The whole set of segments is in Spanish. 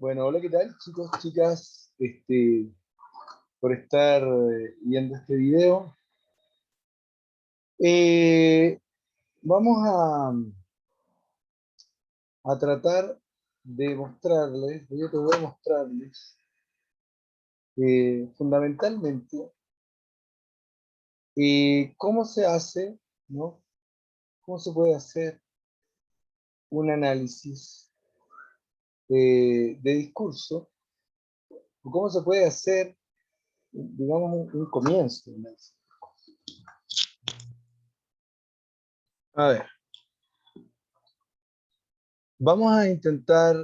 Bueno, hola, ¿qué tal, chicos, chicas? Por estar viendo este video. Eh, Vamos a tratar de mostrarles, yo te voy a mostrarles fundamentalmente cómo se hace, ¿no? Cómo se puede hacer un análisis de discurso, o cómo se puede hacer, digamos, un comienzo de análisis. A ver, vamos a intentar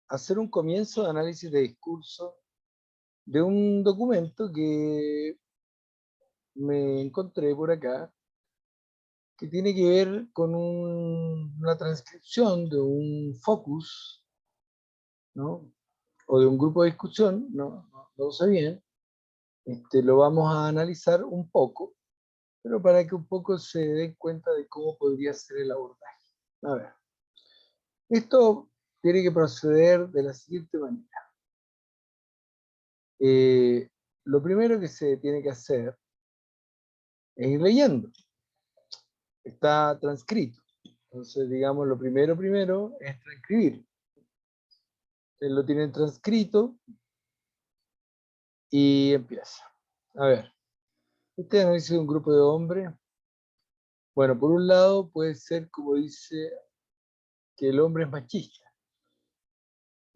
hacer un comienzo de análisis de discurso de un documento que me encontré por acá, que tiene que ver con una transcripción de un focus, ¿no? O de un grupo de discusión, no lo sé bien. Lo vamos a analizar un poco, pero para que un poco se den cuenta de cómo podría ser el abordaje. A ver, esto tiene que proceder de la siguiente manera. Lo primero que se tiene que hacer es ir leyendo. Está transcrito. Entonces, digamos, lo primero es transcribir. Ustedes lo tienen transcrito y empieza. A ver, este análisis de un grupo de hombres. Bueno, por un lado puede ser, como dice, que el hombre es machista,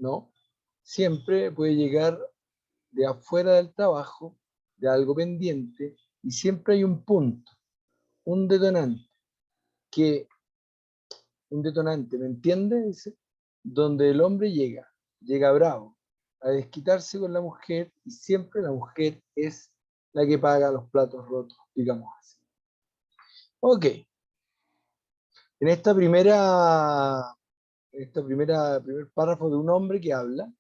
¿no? Siempre puede llegar de afuera del trabajo, de algo pendiente, y siempre hay un punto, un detonante, ¿me entiende? Dice, donde el hombre llega bravo, a desquitarse con la mujer, y siempre la mujer es la que paga los platos rotos, digamos así. Ok, en primer párrafo de un hombre que habla,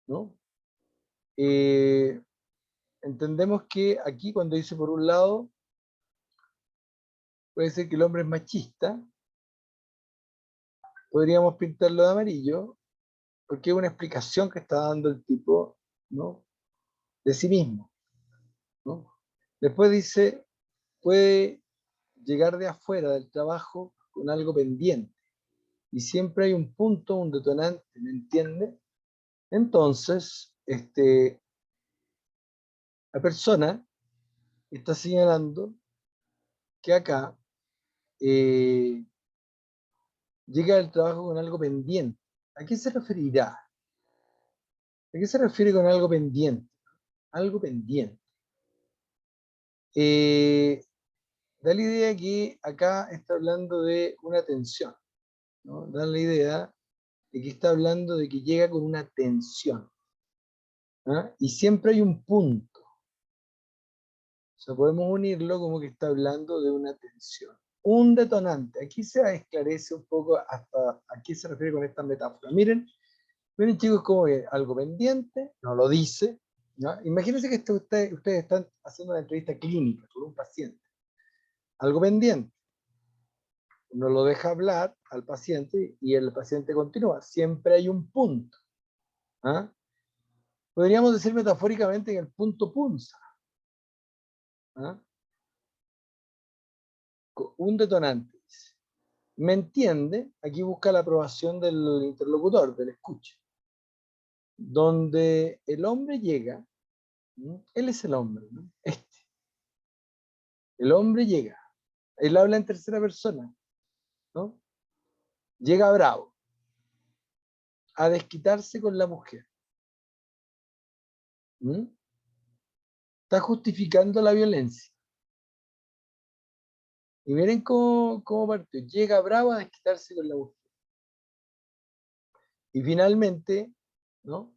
¿no? Entendemos que aquí cuando dice por un lado, puede ser que el hombre es machista, podríamos pintarlo de amarillo, porque es una explicación que está dando el tipo, ¿no? De sí mismo, ¿no? Después dice, puede llegar de afuera del trabajo con algo pendiente. Y siempre hay un punto, un detonante, ¿me entiende? Entonces, la persona está señalando que acá llega del trabajo con algo pendiente. ¿A qué se referirá? ¿A qué se refiere con algo pendiente? Algo pendiente. Da la idea que acá está hablando de una tensión, ¿no? Da la idea de que está hablando de que llega con una tensión. ¿Ah? Y siempre hay un punto. O sea, podemos unirlo como que está hablando de una tensión. Un detonante. Aquí se esclarece un poco hasta a qué se refiere con esta metáfora. Miren chicos, como que algo pendiente, no lo dice, ¿no? Imagínense que ustedes están haciendo una entrevista clínica con un paciente. Algo pendiente. Uno lo deja hablar al paciente y el paciente continúa. Siempre hay un punto. ¿Ah? Podríamos decir metafóricamente que el punto punza. ¿Ah? Un detonante. ¿Me entiende? Aquí busca la aprobación del interlocutor, del escucha. Donde el hombre llega, ¿no? Él es el hombre, ¿no? El hombre llega. Él habla en tercera persona, ¿no? Llega bravo a desquitarse con la mujer. ¿Mm? Está justificando la violencia. Y miren cómo partió. Llega bravo a desquitarse con la mujer. Y finalmente, ¿no?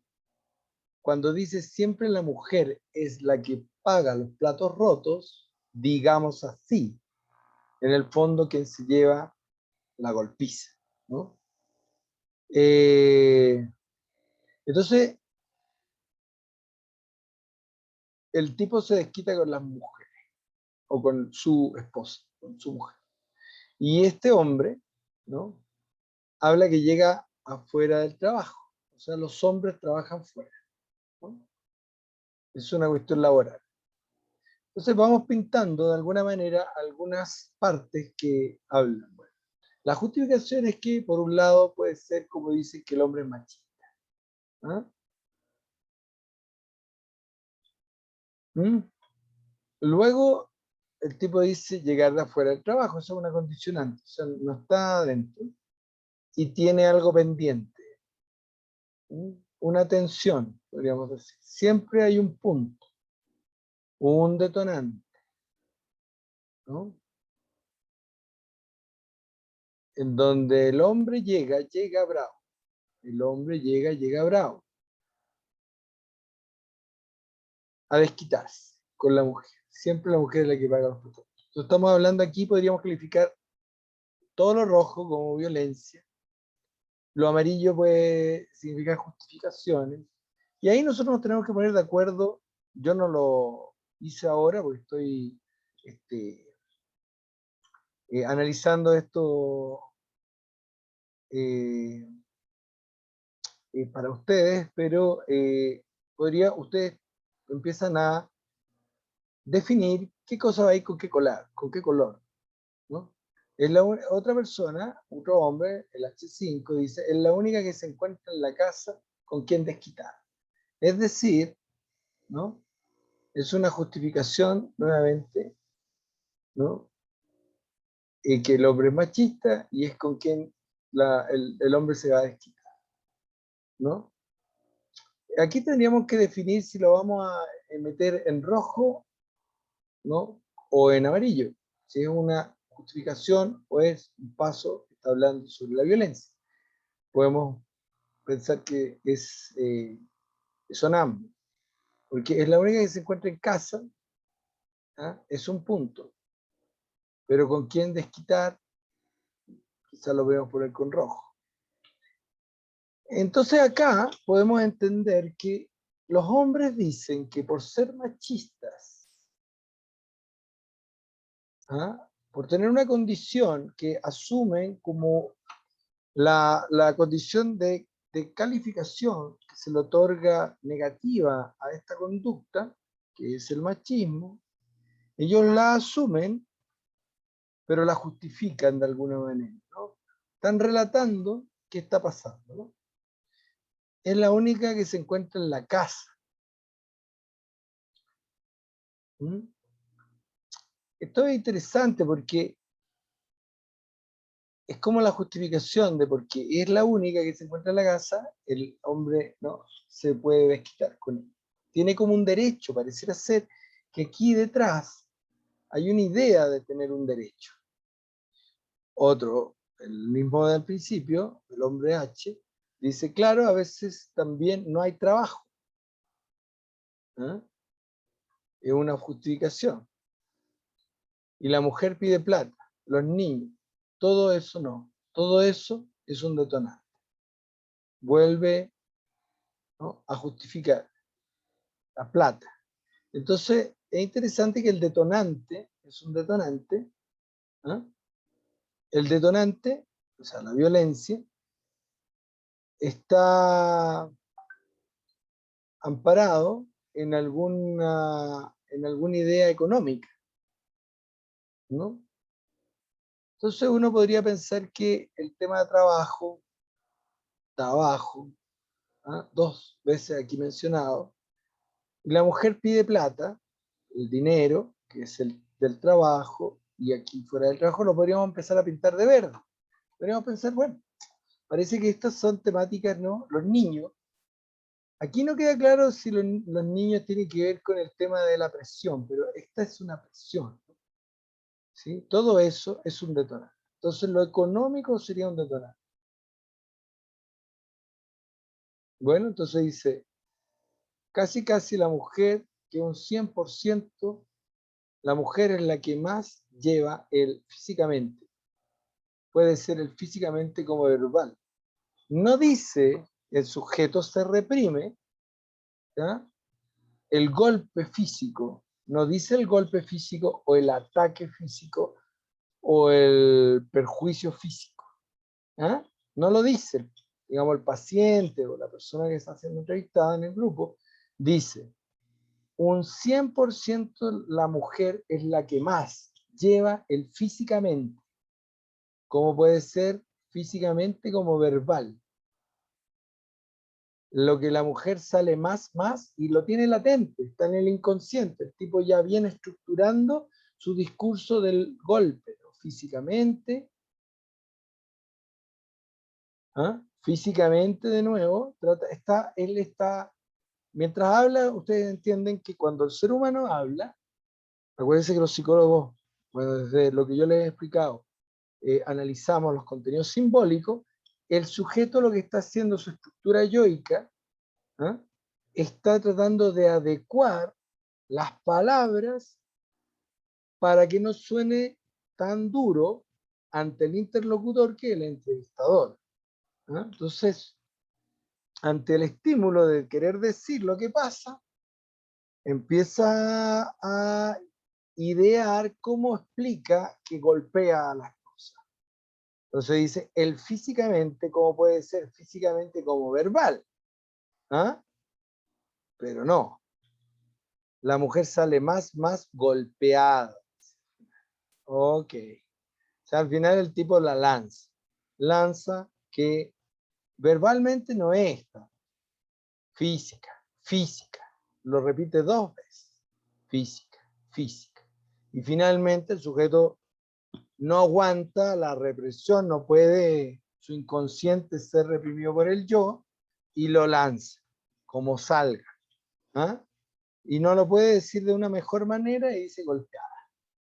Cuando dice siempre la mujer es la que paga los platos rotos, digamos así, en el fondo quien se lleva la golpiza, ¿no? Entonces, el tipo se desquita con las mujeres, o con su esposa, con su mujer. Y este hombre, ¿no? Habla que llega afuera del trabajo. O sea, los hombres trabajan fuera, ¿no? Es una cuestión laboral. Entonces vamos pintando de alguna manera algunas partes que hablan. Bueno, la justificación es que, por un lado, puede ser como dicen que el hombre es machista. ¿Ah? ¿Mm? Luego, el tipo dice llegar de afuera del trabajo, eso es una condicionante, o sea, no está adentro y tiene algo pendiente. ¿Mm? Una tensión, podríamos decir. Siempre hay un punto, un detonante, ¿no? En donde el hombre llega, llega bravo. El hombre llega, llega bravo. A desquitarse con la mujer. Siempre la mujer es la que paga los platos. Entonces estamos hablando aquí, podríamos calificar todo lo rojo como violencia. Lo amarillo puede significar justificaciones. Y ahí nosotros nos tenemos que poner de acuerdo. Yo no lo hice ahora porque estoy analizando esto eh, para ustedes, pero ustedes empiezan a definir qué cosa va a ir con qué color, ¿no? Otra persona, otro hombre, el H5, dice, es la única que se encuentra en la casa con quien desquitar. Es decir, ¿no? Es una justificación, nuevamente, ¿no? Que el hombre es machista y es con quien el hombre se va a desquitar, ¿no? Aquí tendríamos que definir si lo vamos a meter en rojo, ¿no? O en amarillo, si es una justificación o es un paso que está hablando sobre la violencia. Podemos pensar que son ambos, porque es la única que se encuentra en casa, ¿ah? Es un punto, pero con quién desquitar, quizás lo podemos poner con rojo. Entonces acá podemos entender que los hombres dicen que por ser machistas, ¿ah? Por tener una condición que asumen como la condición de calificación que se le otorga negativa a esta conducta, que es el machismo, ellos la asumen, pero la justifican de alguna manera, ¿no? Están relatando qué está pasando, ¿no? Es la única que se encuentra en la casa. ¿Mm? Esto es interesante porque es como la justificación de por qué es la única que se encuentra en la casa, el hombre no se puede desquitar con ella. Tiene como un derecho, pareciera ser que aquí detrás hay una idea de tener un derecho. Otro, el mismo del principio, el hombre H, dice, claro, a veces también no hay trabajo. ¿Eh? Es una justificación. Y la mujer pide plata, los niños, todo eso no. Todo eso es un detonante. Vuelve, ¿no?, a justificar la plata. Entonces, es interesante que el detonante es un detonante. ¿Eh? El detonante, o sea, la violencia, está amparado en alguna idea económica, ¿no? Entonces uno podría pensar que el tema de trabajo, ¿ah?, 2 veces aquí mencionado, y la mujer pide plata, el dinero, que es el del trabajo, y aquí fuera del trabajo lo podríamos empezar a pintar de verde. Podríamos pensar, bueno, parece que estas son temáticas, ¿no? Los niños. Aquí no queda claro si los niños tienen que ver con el tema de la presión, pero esta es una presión, ¿sí? Todo eso es un detonante. Entonces lo económico sería un detonante. Bueno, entonces dice, casi la mujer, que un 100%, la mujer es la que más lleva el físicamente. Puede ser el físicamente como verbal. No dice el sujeto se reprime, ¿ya?, el golpe físico. No dice el golpe físico o el ataque físico o el perjuicio físico. ¿Ah? No lo dice. digamos, el paciente o la persona que está siendo entrevistada en el grupo, dice, un 100% la mujer es la que más lleva el físicamente, como puede ser físicamente como verbal. Lo que la mujer sale más, y lo tiene latente, está en el inconsciente. El tipo ya viene estructurando su discurso del golpe, ¿no? Físicamente, ¿ah? Físicamente de nuevo, él está, mientras habla, ustedes entienden que cuando el ser humano habla, acuérdense que los psicólogos, bueno, desde lo que yo les he explicado, analizamos los contenidos simbólicos, el sujeto lo que está haciendo su estructura yoica, ¿ah? Está tratando de adecuar las palabras para que no suene tan duro ante el interlocutor que el entrevistador, ¿ah? Entonces, ante el estímulo de querer decir lo que pasa, empieza a idear cómo explica que golpea a las cosas. Entonces dice, el físicamente, ¿cómo puede ser físicamente como verbal? ¿Ah? Pero no, la mujer sale más golpeada. Ok. O sea, al final el tipo la lanza. Lanza que verbalmente no es esta. Física, física. Lo repite 2 veces. Física, física. Y finalmente el sujeto no aguanta la represión, no puede su inconsciente ser reprimido por el yo y lo lanza, como salga. ¿Ah? Y no lo puede decir de una mejor manera y dice golpeada.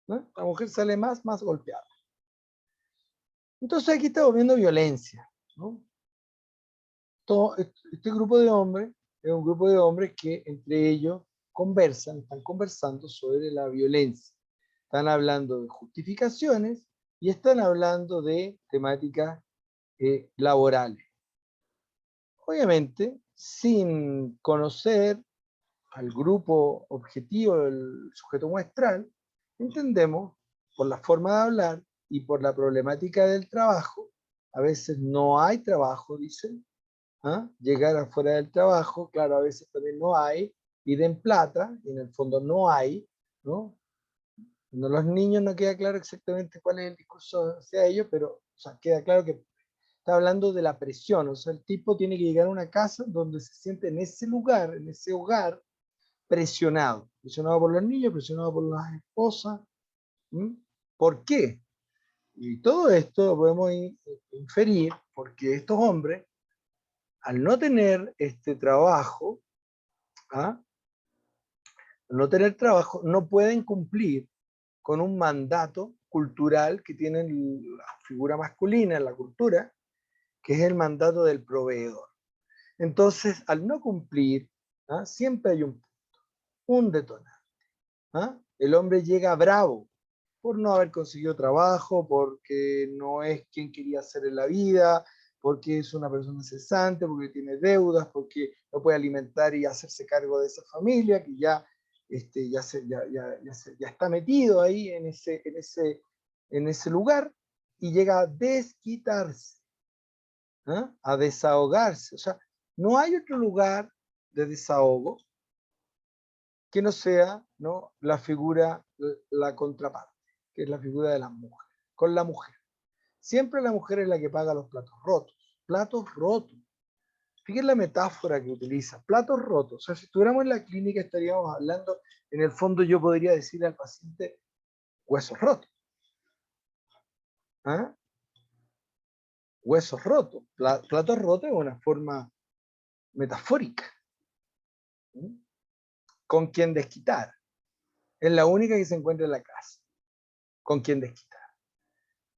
¿No? La mujer sale más golpeada. Entonces aquí estamos viendo violencia, ¿no? Todo este grupo de hombres es un grupo de hombres que entre ellos están conversando sobre la violencia. Están hablando de justificaciones y están hablando de temáticas laborales. Obviamente, sin conocer al grupo objetivo del sujeto muestral, entendemos por la forma de hablar y por la problemática del trabajo, a veces no hay trabajo, dicen, ¿ah? Llegar afuera del trabajo, claro, a veces también no hay, piden plata, y en el fondo no hay, ¿no? Cuando los niños no queda claro exactamente cuál es el discurso hacia ellos, pero o sea, queda claro que está hablando de la presión, o sea, el tipo tiene que llegar a una casa donde se siente en ese lugar, en ese hogar, presionado por los niños, presionado por las esposas. ¿Mm? ¿Por qué? Y todo esto podemos inferir porque estos hombres, al no tener este trabajo, ¿ah? Al no tener trabajo, no pueden cumplir con un mandato cultural que tiene la figura masculina en la cultura, que es el mandato del proveedor. Entonces, al no cumplir, ¿ah? Siempre hay un detonante. ¿Ah? El hombre llega bravo por no haber conseguido trabajo, porque no es quien quería ser en la vida, porque es una persona cesante, porque tiene deudas, porque no puede alimentar y hacerse cargo de esa familia, que ya, ya está metido ahí en ese lugar, y llega a desquitarse, ¿ah? A desahogarse. O sea, no hay otro lugar de desahogo que no sea, ¿no?, la figura, la contraparte, que es la figura de la mujer, con la mujer. Siempre la mujer es la que paga los platos rotos. Platos rotos. Fíjense la metáfora que utiliza. Platos rotos. O sea, si estuviéramos en la clínica estaríamos hablando, en el fondo yo podría decirle al paciente huesos rotos. ¿Ah? Huesos rotos. Platos rotos es una forma metafórica. ¿Mm? Con quien desquitar. Es la única que se encuentra en la casa. Con quien desquitar.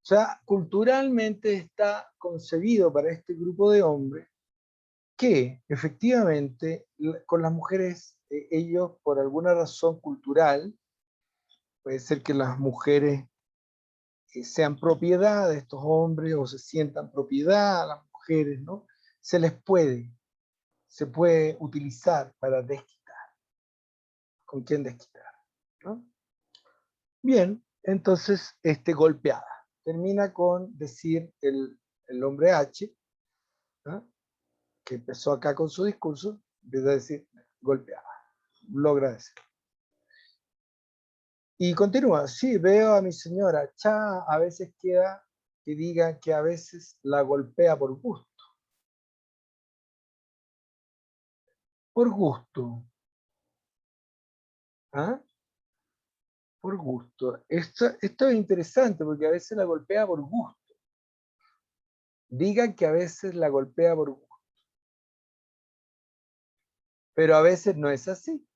O sea, culturalmente está concebido para este grupo de hombres que efectivamente con las mujeres, ellos por alguna razón cultural, puede ser que las mujeres sean propiedad de estos hombres o se sientan propiedad a las mujeres, ¿no? Se puede utilizar para desquitar. ¿Con quién desquitar? ¿No? Bien, entonces, golpeada. Termina con decir el hombre H, ¿no? que empezó acá con su discurso, empieza a decir golpeaba, logra decir. Y continúa, sí, veo a mi señora, cha, a veces queda que diga que a veces la golpea por gusto. Por gusto. ¿Ah? Por gusto. Esto es interesante porque a veces la golpea por gusto. Diga que a veces la golpea por gusto. Pero a veces no es así.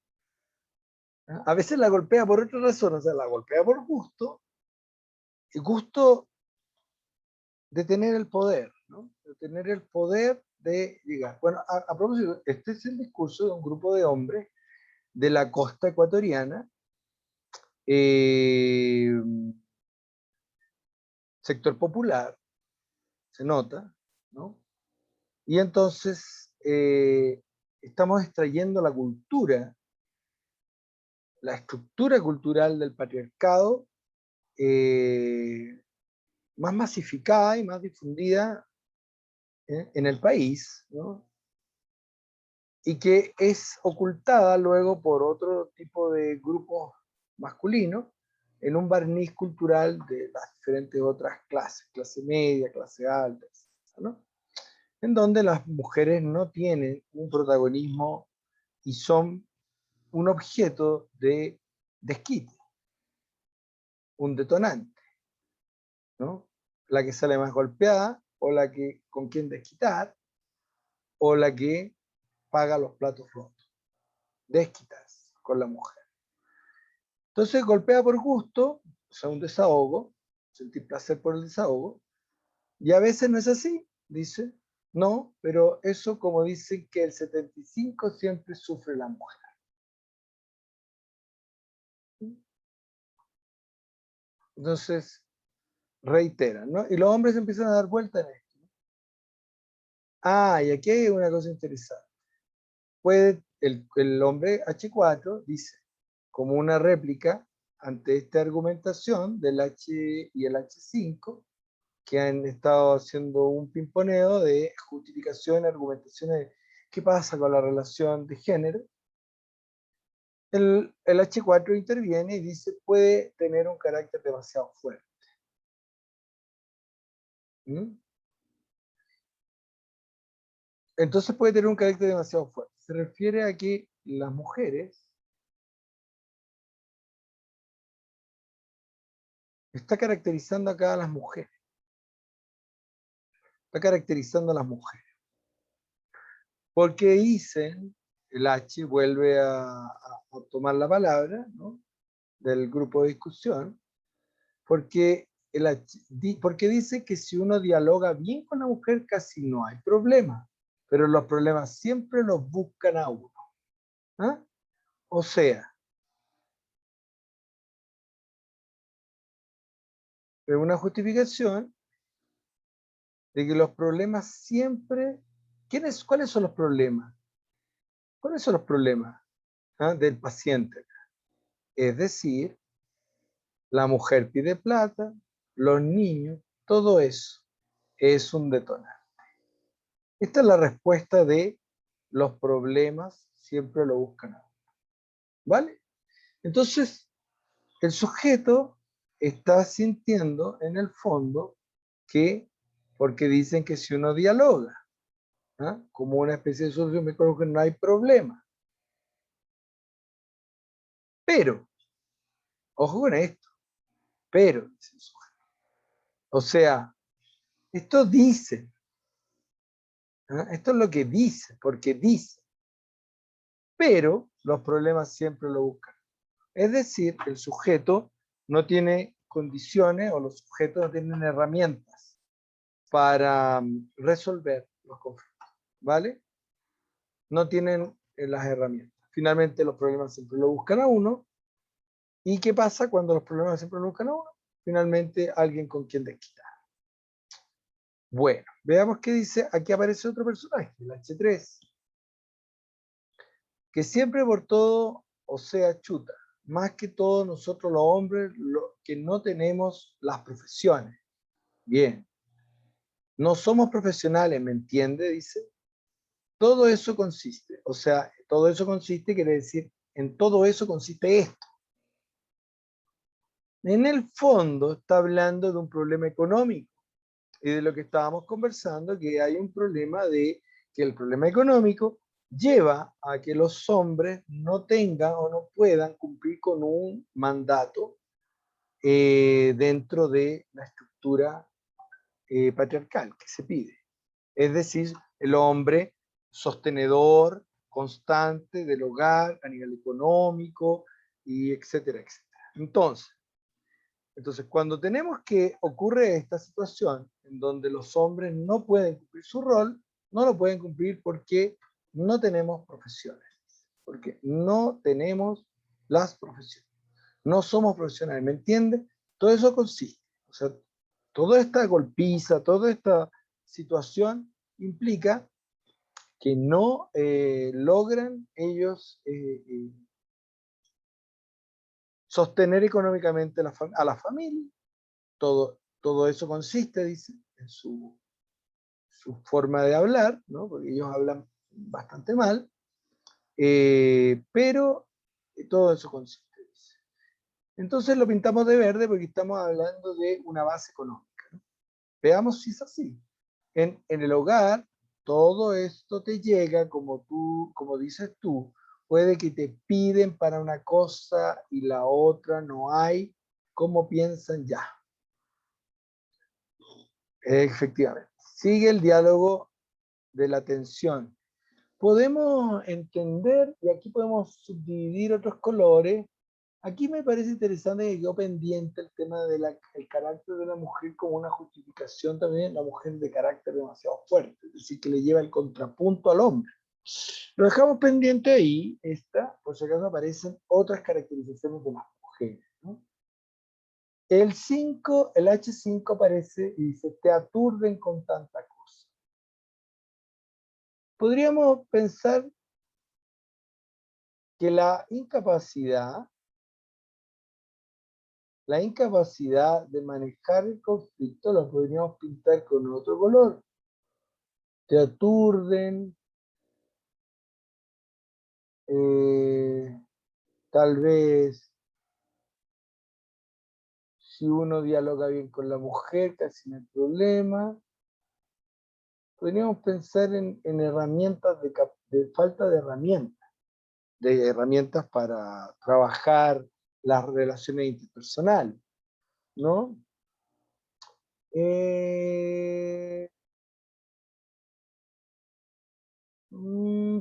¿Ah? A veces la golpea por otra razón, o sea, la golpea por gusto, y gusto de tener el poder, ¿no? De tener el poder de llegar. Bueno, a propósito, este es el discurso de un grupo de hombres de la costa ecuatoriana, eh, sector popular, se nota, ¿no? Y entonces estamos extrayendo la cultura, la estructura cultural del patriarcado más masificada y más difundida en el país, ¿no? Y que es ocultada luego por otro tipo de grupos masculinos en un barniz cultural de las diferentes otras clases, clase media, clase alta, ¿no? En donde las mujeres no tienen un protagonismo y son un objeto de desquite, un detonante, ¿no? La que sale más golpeada, o la que con quien desquitar, o la que paga los platos rotos, desquitarse con la mujer. Entonces golpea por gusto, o sea, un desahogo, sentir placer por el desahogo, y a veces no es así, dice, no, pero eso como dicen que el 75 siempre sufre la mujer. Entonces, reiteran, ¿no? Y los hombres empiezan a dar vuelta en esto. Ah, y aquí hay una cosa interesante. Puede, el hombre H4 dice, como una réplica ante esta argumentación del H y el H5, que han estado haciendo un pimponeo de justificación, argumentaciones de qué pasa con la relación de género. El H4 interviene y dice, puede tener un carácter demasiado fuerte. ¿Mm? Entonces puede tener un carácter demasiado fuerte. Se refiere a que las mujeres, está caracterizando acá a las mujeres, está caracterizando a las mujeres. Porque dicen, el H vuelve a tomar la palabra, ¿no? Del grupo de discusión, porque, porque dice que si uno dialoga bien con la mujer casi no hay problema, pero los problemas siempre los buscan a uno. ¿Ah? O sea, es una justificación de que los problemas siempre... ¿Cuáles son los problemas? ¿Cuáles son los problemas del paciente? Es decir, la mujer pide plata, los niños, todo eso es un detonante. Esta es la respuesta de los problemas siempre lo buscan a uno. ¿Vale? Entonces, el sujeto está sintiendo en el fondo que, porque dicen que si uno dialoga, como una especie de solución, me creo que no hay problema. Pero, ojo con esto, pero, o sea, esto dice, esto es lo que dice, porque dice, pero los problemas siempre lo buscan. Es decir, el sujeto no tiene condiciones o los sujetos no tienen herramientas para resolver los conflictos, ¿vale? No tienen las herramientas. Finalmente los problemas siempre lo buscan a uno. ¿Y qué pasa cuando los problemas siempre lo buscan a uno? Finalmente alguien con quien desquitar. Bueno, veamos qué dice. Aquí aparece otro personaje, el H3, que siempre por todo, o sea, chuta, más que todos nosotros los hombres que no tenemos las profesiones. Bien, no somos profesionales, ¿me entiende? Dice. todo eso consiste. O sea, todo eso consiste quiere decir, en todo eso consiste esto. En el fondo está hablando de un problema económico y de lo que estábamos conversando, que hay un problema de que el problema económico lleva a que los hombres no tengan o no puedan cumplir con un mandato dentro de la estructura patriarcal que se pide. Es decir, el hombre sostenedor, constante del hogar a nivel económico, y etcétera, etcétera. Entonces, cuando tenemos que ocurre esta situación en donde los hombres no pueden cumplir su rol, no lo pueden cumplir porque no tenemos profesiones, porque no tenemos las profesiones, no somos profesionales, ¿me entiende? Todo eso consiste, o sea, toda esta golpiza, toda esta situación implica que no logran ellos sostener económicamente a la familia. Todo eso consiste, dice, en su forma de hablar, ¿no? Porque ellos hablan bastante mal, pero todo eso consiste, dice. Entonces lo pintamos de verde porque estamos hablando de una base económica, ¿no? Veamos si es así. En el hogar, todo esto te llega, como dices tú, puede que te piden para una cosa y la otra no hay, ¿cómo piensan ya? Efectivamente. Sigue el diálogo de la tensión. Podemos entender, y aquí podemos subdividir otros colores. Aquí me parece interesante que quedó pendiente el tema del carácter de la mujer como una justificación también, la mujer de carácter demasiado fuerte, es decir, que le lleva el contrapunto al hombre. Lo dejamos pendiente ahí, por si acaso aparecen otras caracterizaciones de las mujeres, ¿no? El H5 aparece y dice, te aturden con tanta cosa. Podríamos pensar que la incapacidad de manejar el conflicto lo podríamos pintar con otro color. Te aturden, tal vez si uno dialoga bien con la mujer, casi no hay problema. Podríamos pensar en herramientas de falta de herramientas para trabajar las relaciones interpersonales, ¿no?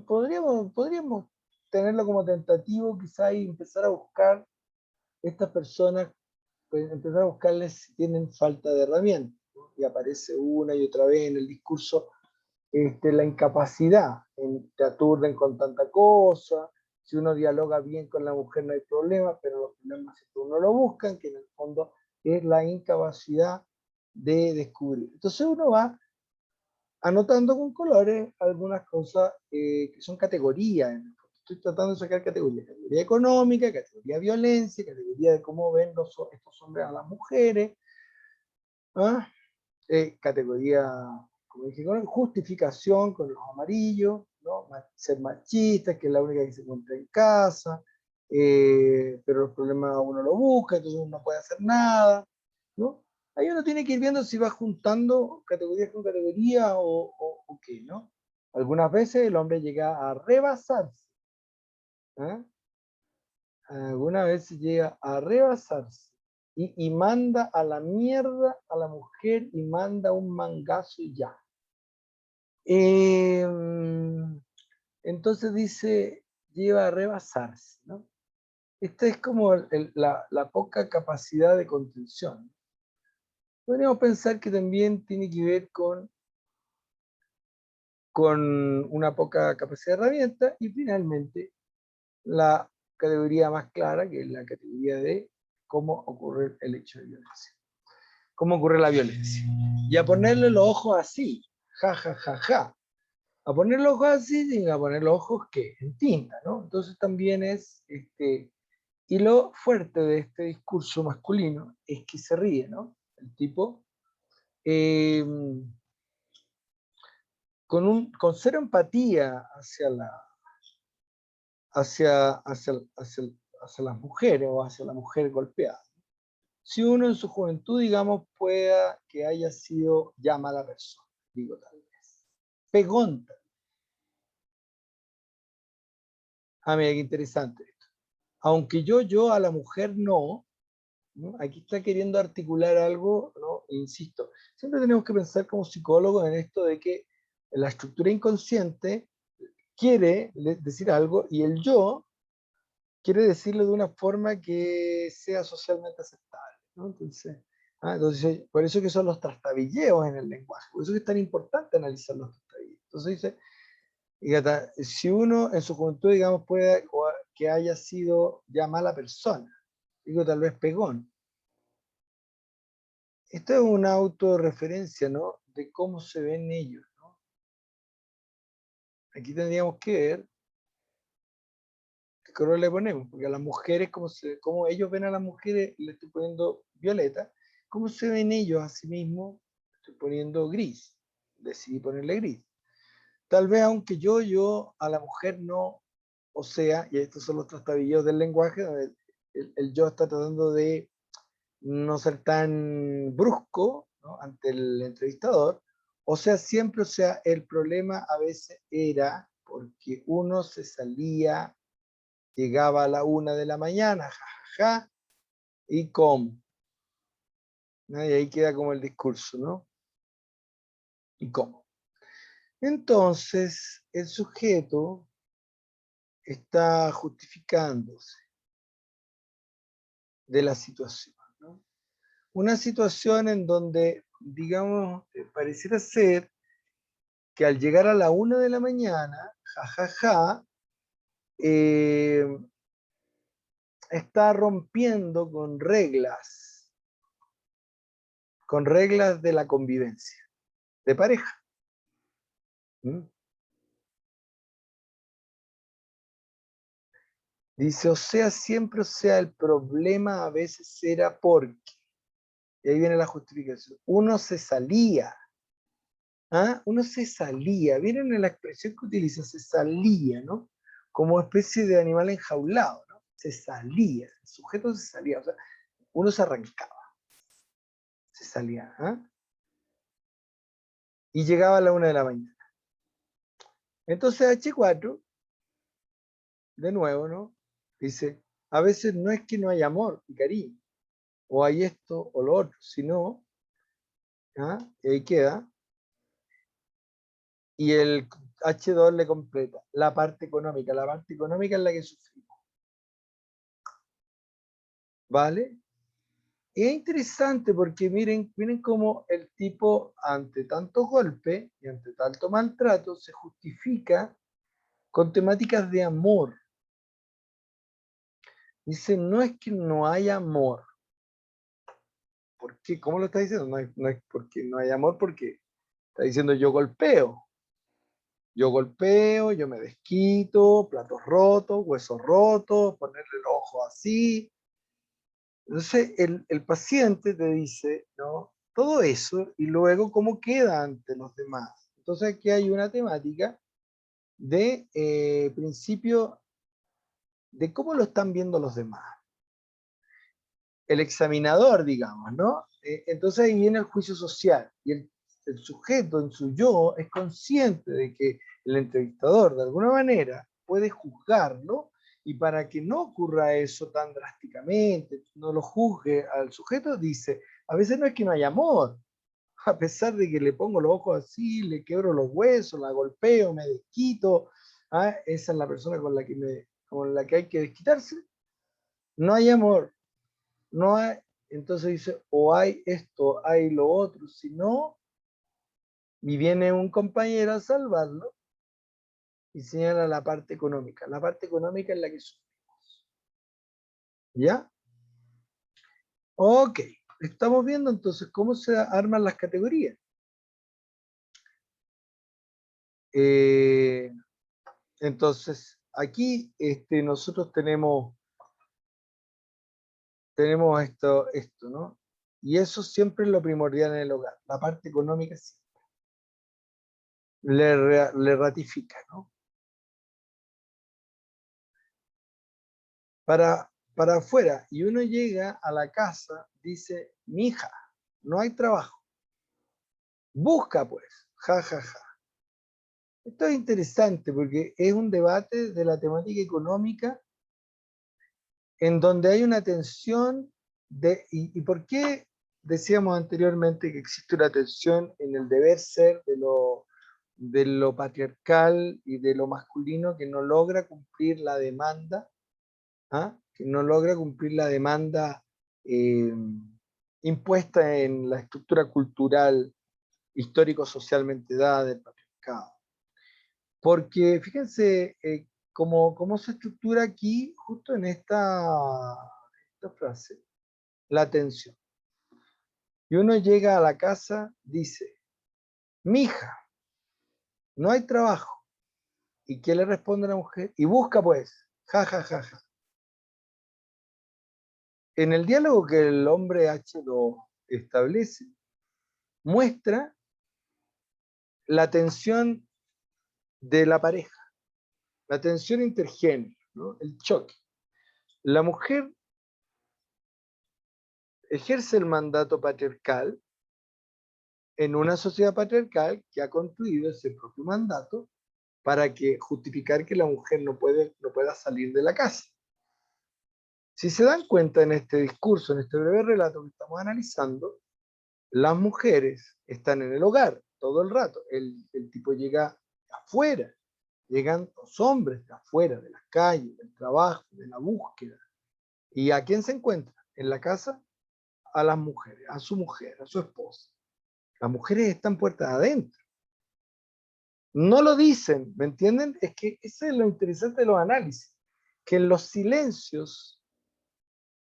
Podríamos tenerlo como tentativo quizá y empezar a buscar estas personas, pues, empezar a buscarles si tienen falta de herramientas, ¿no? Y aparece una y otra vez en el discurso la incapacidad, te aturden con tanta cosa, si uno dialoga bien con la mujer no hay problema, pero los problemas siempre uno lo buscan, que en el fondo es la incapacidad de descubrir. Entonces uno va anotando con colores algunas cosas que son categorías. Estoy tratando de sacar categorías. Categoría económica, categoría violencia, categoría de cómo ven estos hombres a las mujeres. ¿Ah? Categoría, como dije, justificación con los amarillos, ¿no? Ser machista, que es la única que se encuentra en casa, pero los problemas uno lo busca, entonces uno no puede hacer nada, ¿no? Ahí uno tiene que ir viendo si va juntando categorías con categoría o qué, ¿no? Algunas veces el hombre llega a rebasarse, ¿eh? Algunas veces llega a rebasarse y manda a la mierda a la mujer y manda un mangazo y ya. Entonces dice, lleva a rebasarse, ¿no? Esta es como la poca capacidad de contención. Podríamos pensar que también tiene que ver con una poca capacidad de herramienta y finalmente la categoría más clara, que es la categoría de cómo ocurre el hecho de violencia. Cómo ocurre la violencia. Y a ponerle los ojos así, ja, ja, ja, ja. A poner los ojos así, y a poner los ojos, ¿qué? En tinta, ¿no? Entonces también es, y lo fuerte de este discurso masculino es que se ríe, ¿no? El tipo, con cero empatía hacia las mujeres o hacia la mujer golpeada. Si uno en su juventud, digamos, pueda que haya sido ya mala persona, digo tal vez. Pegón. Ah, mira, qué interesante esto. Aunque yo a la mujer no, ¿no? Aquí está queriendo articular algo, ¿no? E insisto, siempre tenemos que pensar como psicólogos en esto de que la estructura inconsciente quiere decir algo y el yo quiere decirlo de una forma que sea socialmente aceptable, ¿no? Entonces, por eso que son los trastabilleos en el lenguaje, por eso que es tan importante analizar los trastabilleos. Entonces dice, fíjate, si uno en su juventud, digamos, puede que haya sido ya mala persona, digo tal vez pegón. Esto es una autorreferencia, ¿no? De cómo se ven ellos, ¿no? Aquí tendríamos que ver qué color le ponemos, porque a las mujeres, como ellos ven a las mujeres, le estoy poniendo violeta, cómo se ven ellos a sí mismos, estoy poniendo gris, decidí ponerle gris. Tal vez aunque yo a la mujer no, o sea, y estos son los trastabillos del lenguaje, donde el yo está tratando de no ser tan brusco, ¿no? Ante el entrevistador, o sea, siempre, o sea, el problema a veces era porque uno se salía, llegaba a la 1 de la mañana, jajaja, y cómo. ¿No? Y ahí queda como el discurso, ¿no? ¿Y cómo? Entonces, el sujeto está justificándose de la situación, ¿no? Una situación en donde, digamos, pareciera ser que al llegar a la 1 de la mañana, jajaja, está rompiendo con reglas de la convivencia, de pareja. ¿Mm? Dice, o sea, siempre, o sea, el problema a veces era porque, y ahí viene la justificación, uno se salía, ¿ah? Uno se salía, ¿vieron en la expresión que utiliza? Se salía, ¿no? Como especie de animal enjaulado, ¿no? Se salía, el sujeto se salía, o sea, uno se arrancaba, se salía, ¿ah? Y llegaba a la 1 de la mañana. Entonces H4, de nuevo, ¿no? Dice, a veces no es que no hay amor y cariño, o hay esto o lo otro, sino, ¿ah? Y ahí queda, y el H2 le completa, la parte económica es la que sufrimos, ¿vale? Y es interesante porque miren cómo el tipo ante tanto golpe y ante tanto maltrato se justifica con temáticas de amor. Dice, no es que no haya amor. ¿Por qué? ¿Cómo lo está diciendo? No es porque no hay amor, porque está diciendo yo golpeo, yo me desquito, platos rotos, huesos rotos, ponerle el ojo así. Entonces el paciente te dice, ¿no? Todo eso y luego cómo queda ante los demás. Entonces aquí hay una temática de principio de cómo lo están viendo los demás. El examinador, digamos, ¿no? Entonces ahí viene el juicio social y el sujeto en su yo es consciente de que el entrevistador de alguna manera puede juzgarlo y para que no ocurra eso tan drásticamente, no lo juzgue al sujeto, dice, a veces no es que no haya amor, a pesar de que le pongo los ojos así, le quebro los huesos, la golpeo, me desquito, ¿ah? Esa es la persona con la que hay que desquitarse, no hay amor. No hay, entonces dice, o hay esto, hay lo otro, si no, y viene un compañero a salvarlo y señala la parte económica. La parte económica es la que sufrimos. ¿Ya? Ok, estamos viendo entonces cómo se arman las categorías. Entonces, aquí nosotros tenemos esto, ¿no? Y eso siempre es lo primordial en el hogar, la parte económica sí. le ratifica, ¿no? Para afuera, y uno llega a la casa, dice, mija, no hay trabajo. Busca pues, ja, ja, ja. Esto es interesante porque es un debate de la temática económica en donde hay una tensión de, y por qué decíamos anteriormente que existe una tensión en el deber ser de lo patriarcal y de lo masculino que no logra cumplir la demanda, ¿ah? Que no logra cumplir la demanda impuesta en la estructura cultural histórico-socialmente dada del patriarcado. Porque fíjense cómo se estructura aquí, justo en esta frase, la atención. Y uno llega a la casa, dice, mija, no hay trabajo. ¿Y qué le responde la mujer? Y busca pues, ja, ja, ja, ja. En el diálogo que el hombre H lo establece, muestra la tensión de la pareja, la tensión intergénero, ¿no? El choque. La mujer ejerce el mandato patriarcal en una sociedad patriarcal que ha construido ese propio mandato para que justificar que la mujer no pueda salir de la casa. Si se dan cuenta en este discurso, en este breve relato que estamos analizando, las mujeres están en el hogar todo el rato. El tipo llega afuera, llegan los hombres de afuera, de las calles, del trabajo, de la búsqueda. ¿Y a quién se encuentra? En la casa, a las mujeres, a su mujer, a su esposa. Las mujeres están puertas adentro. No lo dicen, ¿me entienden? Es que ese es lo interesante de los análisis, que en los silencios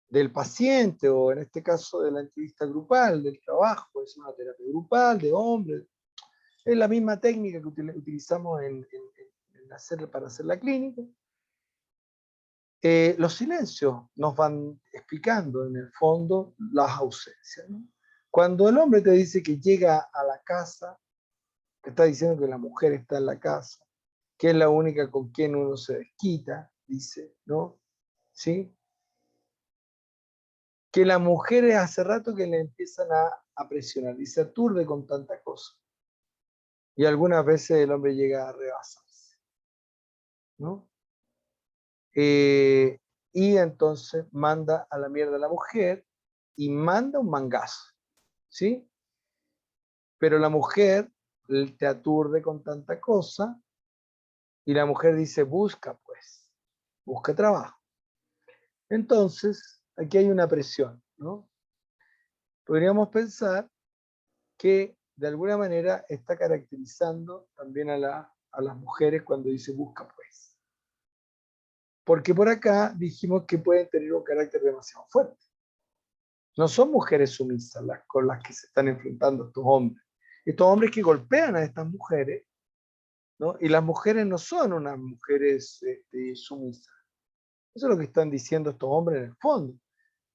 del paciente, o en este caso de la entrevista grupal, del trabajo, es una terapia grupal de hombres, es la misma técnica que utilizamos para hacer la clínica. Los silencios nos van explicando en el fondo las ausencias, ¿no? Cuando el hombre te dice que llega a la casa, te está diciendo que la mujer está en la casa, que es la única con quien uno se desquita, dice, ¿no? ¿Sí? Que las mujeres hace rato que le empiezan a presionar y se aturde con tanta cosa. Y algunas veces el hombre llega a rebasarse, ¿no? Y entonces manda a la mierda a la mujer y manda un mangazo, ¿sí? Pero la mujer te aturde con tanta cosa y la mujer dice, busca pues, busca trabajo. Entonces, aquí hay una presión, ¿no? Podríamos pensar que de alguna manera está caracterizando también a las mujeres cuando dice busca pues. Porque por acá dijimos que pueden tener un carácter demasiado fuerte. No son mujeres sumisas con las que se están enfrentando estos hombres. Estos hombres que golpean a estas mujeres, ¿no? Y las mujeres no son unas mujeres sumisas. Eso es lo que están diciendo estos hombres en el fondo.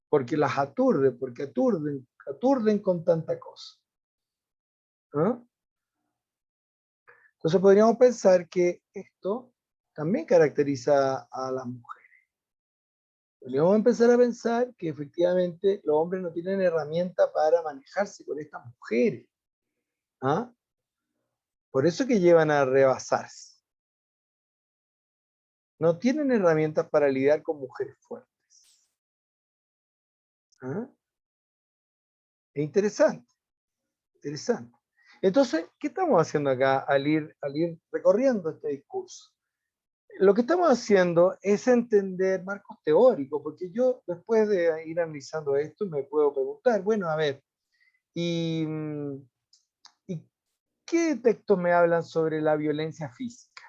Porque las aturden, porque aturden con tanta cosa, ¿no? Entonces podríamos pensar que esto también caracteriza a las mujeres. Podríamos empezar a pensar que efectivamente los hombres no tienen herramienta para manejarse con estas mujeres, ¿ah? Por eso que llevan a rebasarse. No tienen herramientas para lidiar con mujeres fuertes. ¿Ah? Es interesante, interesante. Entonces, ¿qué estamos haciendo acá al ir recorriendo este discurso? Lo que estamos haciendo es entender marcos teóricos, porque yo después de ir analizando esto me puedo preguntar, bueno, a ver, ¿y qué textos me hablan sobre la violencia física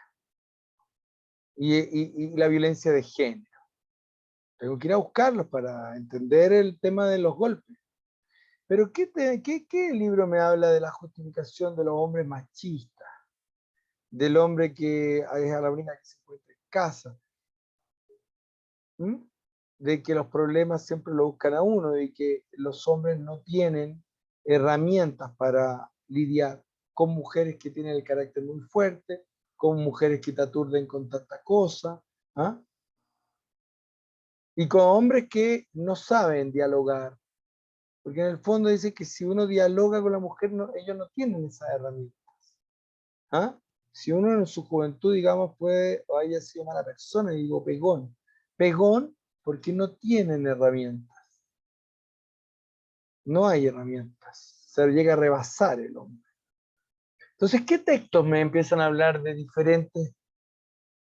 y la violencia de género? Tengo que ir a buscarlos para entender el tema de los golpes. Pero ¿qué libro me habla de la justificación de los hombres machistas? Del hombre que es a la única que se encuentra en casa. ¿Mm? De que los problemas siempre lo buscan a uno, de que los hombres no tienen herramientas para lidiar con mujeres que tienen el carácter muy fuerte, con mujeres que te aturden con tanta cosa, ¿ah? Y con hombres que no saben dialogar, porque en el fondo dice que si uno dialoga con la mujer, ellos no tienen esa herramienta. ¿Ah? Si uno en su juventud, digamos, puede o haya sido mala persona, digo pegón. Pegón porque no tienen herramientas. No hay herramientas. Se llega a rebasar el hombre. Entonces, ¿qué textos me empiezan a hablar de diferentes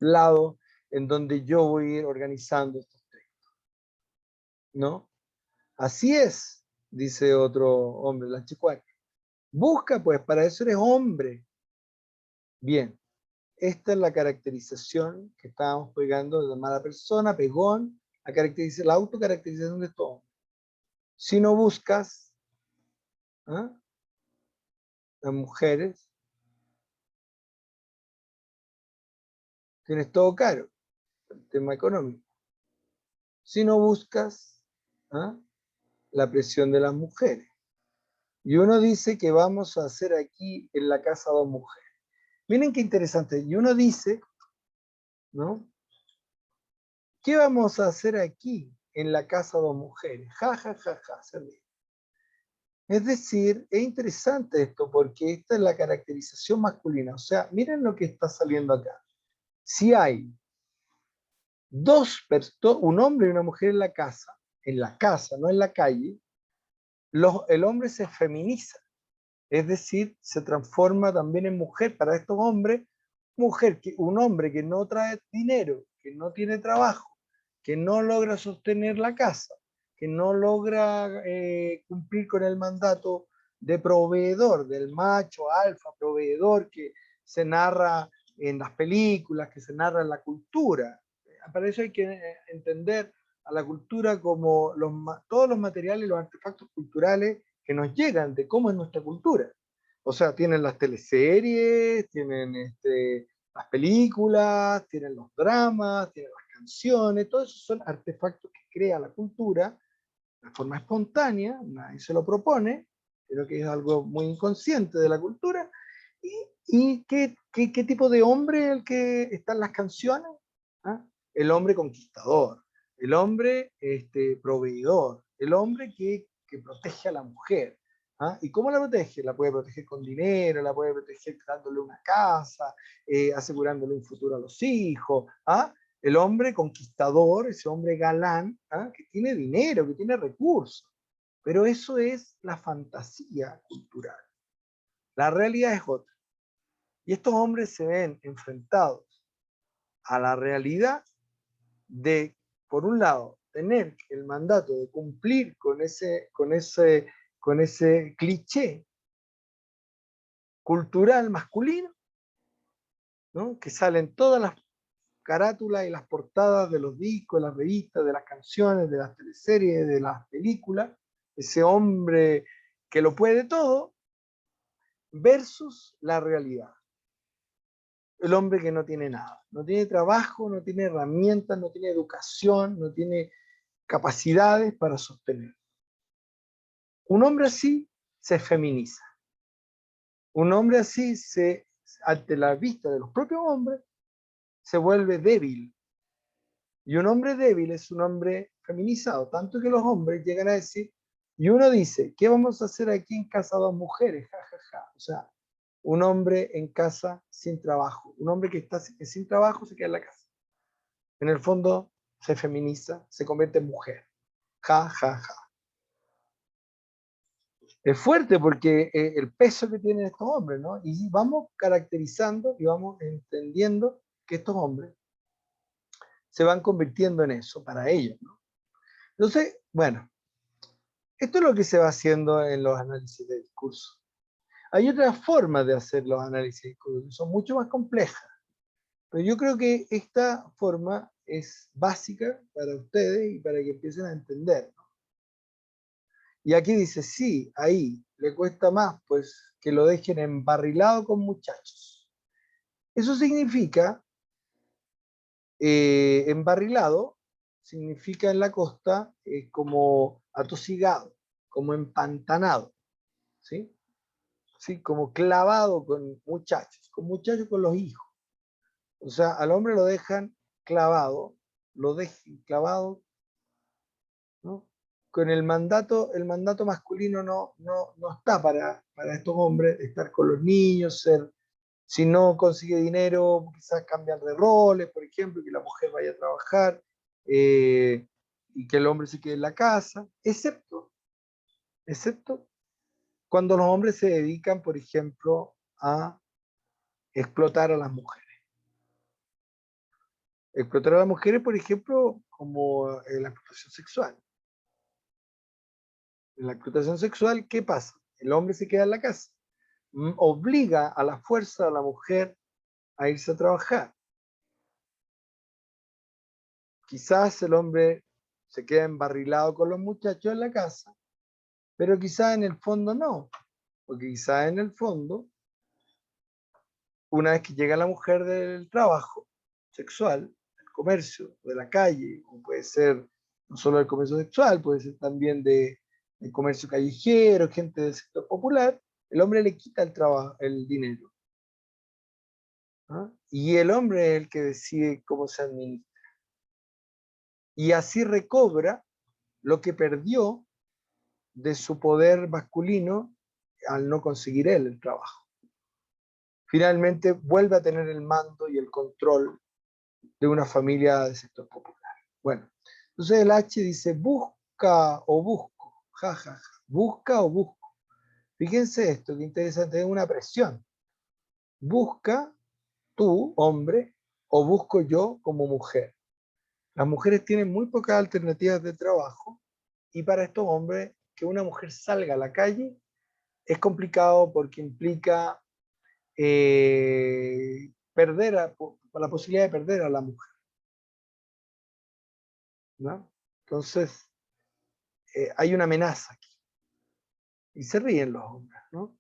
lados en donde yo voy a ir organizando estos textos? ¿No? Así es, dice otro hombre, la chicuaca. Busca, pues, para eso eres hombre. Bien. Esta es la caracterización que estábamos pegando de mala persona, pegón, la autocaracterización de todo. Si no buscas, ¿ah?, las mujeres, tienes todo caro, el tema económico. Si no buscas, ¿ah?, la presión de las mujeres. Y uno dice que vamos a hacer aquí en la casa 2 mujeres. Miren qué interesante. Y uno dice, ¿no? ¿Qué vamos a hacer aquí en la casa 2 mujeres? Ja, ja, ja, ja, se ríe. Es decir, es interesante esto porque esta es la caracterización masculina. O sea, miren lo que está saliendo acá. Si hay un hombre y una mujer en la casa, no en la calle, el hombre se feminiza. Es decir, se transforma también en mujer. Para estos hombres, un hombre que no trae dinero, que no tiene trabajo, que no logra sostener la casa, que no logra cumplir con el mandato de proveedor, del macho alfa proveedor que se narra en las películas, que se narra en la cultura. Para eso hay que entender a la cultura como todos los materiales y los artefactos culturales que nos llegan de cómo es nuestra cultura. O sea, tienen las teleseries, tienen las películas, tienen los dramas, tienen las canciones, todo eso son artefactos que crea la cultura de forma espontánea, nadie se lo propone, creo que es algo muy inconsciente de la cultura. ¿Y qué tipo de hombre es el que está en las canciones? ¿Ah? El hombre conquistador, el hombre proveedor, el hombre que protege a la mujer. ¿Ah? ¿Y cómo la protege? La puede proteger con dinero, la puede proteger dándole una casa, asegurándole un futuro a los hijos. ¿Ah? El hombre conquistador, ese hombre galán, ¿ah?, que tiene dinero, que tiene recursos. Pero eso es la fantasía cultural. La realidad es otra. Y estos hombres se ven enfrentados a la realidad de, por un lado, tener el mandato de cumplir con ese cliché cultural masculino, ¿no?, que salen todas las carátulas y las portadas de los discos, de las revistas, de las canciones, de las teleseries, de las películas, ese hombre que lo puede todo, versus la realidad. El hombre que no tiene nada, no tiene trabajo, no tiene herramientas, no tiene educación, no tiene capacidades para sostener. Un hombre así se feminiza. Un hombre así, ante la vista de los propios hombres, se vuelve débil. Y un hombre débil es un hombre feminizado, tanto que los hombres llegan a decir, y uno dice, ¿qué vamos a hacer aquí en casa 2 mujeres? Ja, ja, ja. O sea, un hombre en casa sin trabajo, un hombre que está sin trabajo se queda en la casa. En el fondo se feminiza, se convierte en mujer. Ja, ja, ja. Es fuerte porque el peso que tienen estos hombres, ¿no? Y vamos caracterizando y vamos entendiendo que estos hombres se van convirtiendo en eso para ellos, ¿no? Entonces, bueno, esto es lo que se va haciendo en los análisis de discurso. Hay otras formas de hacer los análisis de discurso que son mucho más complejas, pero yo creo que esta forma es básica para ustedes y para que empiecen a entender, ¿no? Y aquí dice, sí, ahí le cuesta más, pues, que lo dejen embarrilado con muchachos. Eso significa, embarrilado, significa en la costa como atosigado, como empantanado, ¿sí? ¿sí? Como clavado con muchachos con los hijos. O sea, al hombre lo dejan clavado, lo dejan clavado, ¿no? Con el mandato masculino no está para estos hombres estar con los niños, si no consigue dinero, quizás cambiar de roles, por ejemplo, que la mujer vaya a trabajar y que el hombre se quede en la casa, excepto cuando los hombres se dedican, por ejemplo, a explotar a las mujeres. Explotar a las mujeres, por ejemplo, como la explotación sexual. En la explotación sexual, ¿qué pasa? El hombre se queda en la casa, obliga a la fuerza a la mujer a irse a trabajar. Quizás el hombre se queda embarrilado con los muchachos en la casa, pero quizás en el fondo no, porque quizás en el fondo, una vez que llega la mujer del trabajo sexual, del comercio, de la calle, o puede ser no solo del comercio sexual, puede ser también de comercio callejero, gente del sector popular, el hombre le quita el trabajo, el dinero. ¿Ah? Y el hombre es el que decide cómo se administra. Y así recobra lo que perdió de su poder masculino al no conseguir él el trabajo. Finalmente vuelve a tener el mando y el control de una familia del sector popular. Bueno, entonces el H dice busca o busco, jajaja, busca o busco. Fíjense esto, que interesante, es una presión. Busca tú, hombre, o busco yo como mujer. Las mujeres tienen muy pocas alternativas de trabajo y para estos hombres que una mujer salga a la calle es complicado porque implica la posibilidad de perder a la mujer, ¿no? Entonces, hay una amenaza aquí. Y se ríen los hombres, ¿no?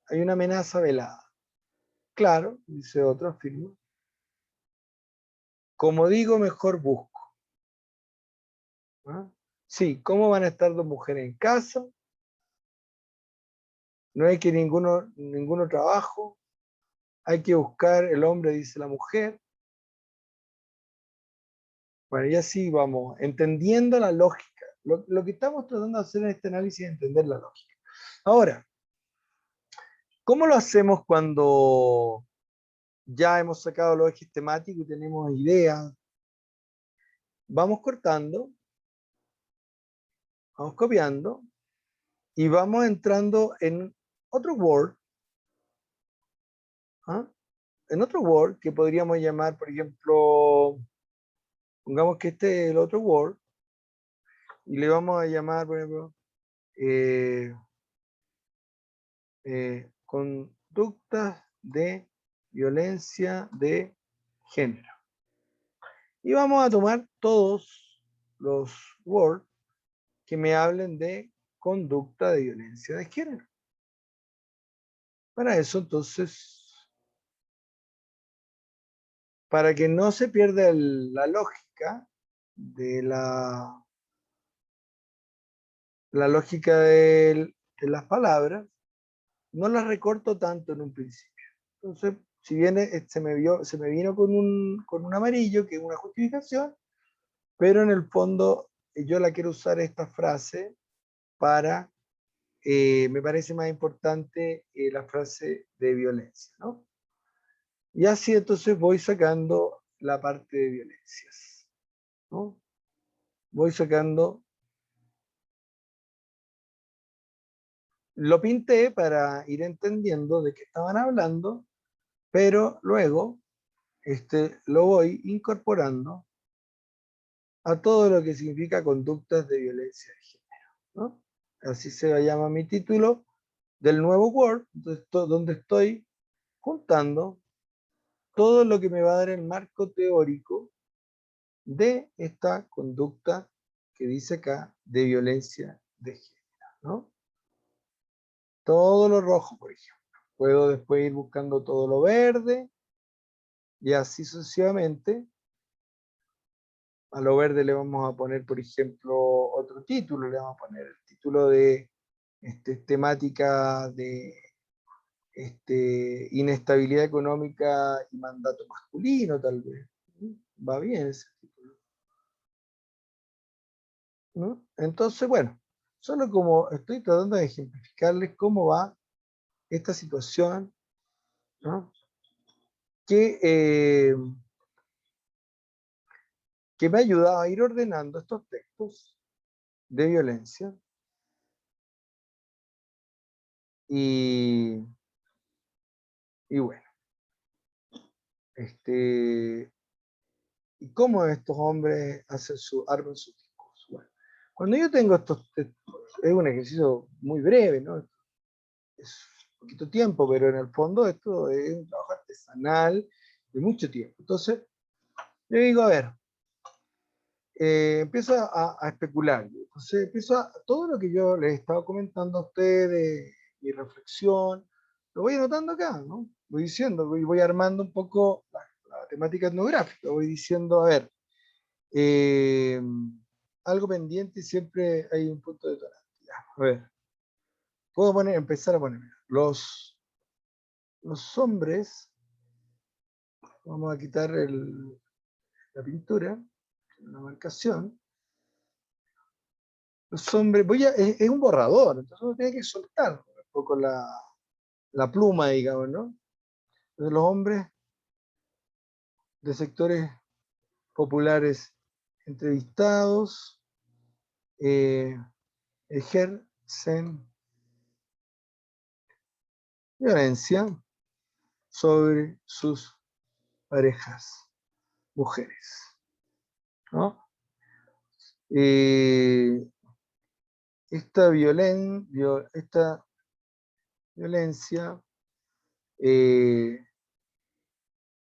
Hay una amenaza velada. Claro, dice otro, afirma. Como digo, mejor busco. ¿No? Sí, ¿cómo van a estar dos mujeres en casa? No hay que ninguno trabajo. Hay que buscar el hombre, dice la mujer. Bueno, y así vamos, entendiendo la lógica. Lo que estamos tratando de hacer en este análisis es entender la lógica. Ahora, ¿cómo lo hacemos cuando ya hemos sacado los ejes temáticos y tenemos ideas? Vamos cortando, vamos copiando y vamos entrando en otro Word, ¿ah? En otro Word que podríamos llamar, por ejemplo, pongamos que este es el otro Word y le vamos a llamar, por ejemplo, eh, conductas de violencia de género. Y vamos a tomar todos los words que me hablen de conducta de violencia de género. Para eso, entonces, para que no se pierda la lógica de la lógica de las palabras, no las recorto tanto en un principio. Entonces, si viene, se me vino con un amarillo, que es una justificación, pero en el fondo yo la quiero usar esta frase para, me parece más importante la frase de violencia, ¿no? Y así entonces voy sacando la parte de violencias, ¿no? Voy sacando, lo pinté para ir entendiendo de qué estaban hablando, pero luego lo voy incorporando a todo lo que significa conductas de violencia de género, ¿no? Así se llama mi título del nuevo Word, donde estoy juntando todo lo que me va a dar el marco teórico de esta conducta que dice acá de violencia de género, ¿no? Todo lo rojo, por ejemplo. Puedo después ir buscando todo lo verde y así sucesivamente. A lo verde le vamos a poner, por ejemplo, otro título, le vamos a poner el título de temática inestabilidad económica y mandato masculino, tal vez. Va bien ese título, ¿no? Entonces, bueno, solo como estoy tratando de ejemplificarles cómo va esta situación, ¿no? Que, que me ha ayudado a ir ordenando estos textos de violencia y bueno, y cómo estos hombres arman sus discursos. Bueno, cuando yo tengo estos textos, es un ejercicio muy breve, ¿no? Es poquito tiempo, pero en el fondo esto es un trabajo artesanal de mucho tiempo. Entonces, yo digo, a ver, empiezo a especular. Entonces, todo lo que yo les he estado comentando a ustedes, mi reflexión, lo voy anotando acá, ¿no? Voy diciendo, voy armando un poco la temática etnográfica, voy diciendo, a ver, algo pendiente y siempre hay un punto de detonante. A ver, puedo empezar a poner, los hombres, vamos a quitar la pintura, la marcación. Los hombres, es un borrador, entonces uno tiene que soltar un poco la pluma, digamos, ¿no? Entonces los hombres de sectores populares entrevistados ejercen violencia sobre sus parejas, mujeres, ¿no? Esta violencia,